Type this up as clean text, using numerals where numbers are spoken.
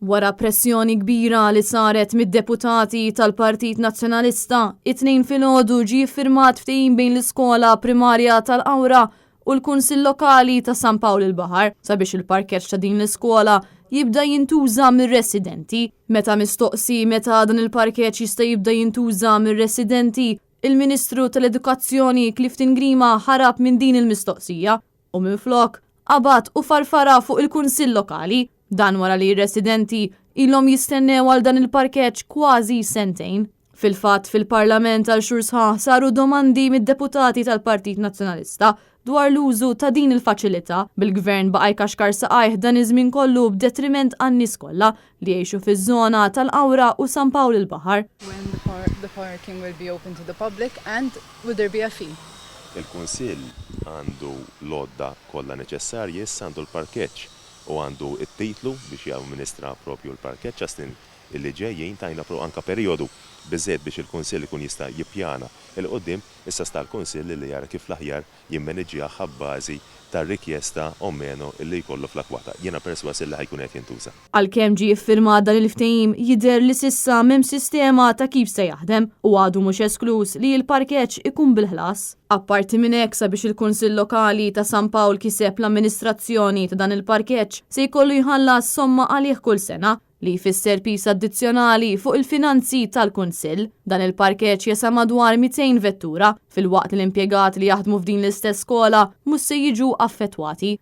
Wara pressjoni kbira li saret mid-deputati tal-Partit Nazzjonalista, it-tnejn filgħodu ġie ffirmat ftehim bejn l-iskola primarja tal-Qawra u l-Kunsill Lokali ta' San Pawl il-Baħar sabiex il-parkeġġ ta' din l-iskola jibda jintuża mir-residenti. Meta mistoqsi meta dan il-parkeġġ jista' jibda jintuża mir-residenti, il-Ministru tal-Edukazzjoni Clifton Grima ħarab minn din il-mistoqsija u minflok qabad u farfara fuq il-Kunsill Lokali. Dan wara li r-residenti ilhom jistennew għal dan il-parkeġġ kważi sentejn. Fil-fatt fil-Parlament għal xhur sħaħ saru domandi mid-deputati tal-Partit Nazzjonalista dwar l-użu ta' din il-faċilità bil-gvern baqa' jkaxkar saqajh dan iż-żmien kollu b'detriment għan-nies kollha li jgħixu fiż-żona tal-Qawra u San Pawl il-Baħar. When the parking will be open to the public and will there be a fee? Il-Kunsill għandu l-odda kollha neċessarji issa għandu l-parkeġġ u għandu it-titlu biex jamministra propju l-parkeġġ għastin illi ġejjin tajna anka perjodu biżżejjed biex il-Kunsill ikun jista' jippjana il-qoddim issa sta l-Kunsill li jara kif l-aħjar jimmaneġġjah bbażi tar-rikjesta o menu illi jkollu fl-akwata. Jiena perswas illi ħajkun qed jintuża. Għalkemm ġie ffirmat dan il-ftehim jidher li s'issa m'hemm sistema ta' kif se jaħdem u għadu mhux esklus li l-parkeġġ ikun bil-ħlas. Apparti minn hekk sabiex il-Kunsill Lokali ta' San Pawl kiseb l-amministrazzjoni ta' dan il-parkeġġ se jkollu jħallas somma għalih kull sena li jfisser pis addizzjonali fuq il-finanzi tal-Kunsill. Dan il-parkeġġ jesa madwar 200 vettura fil-waqt l-impjegati li jaħdmu f'din l-istess skola mhux se jiġu affettwati.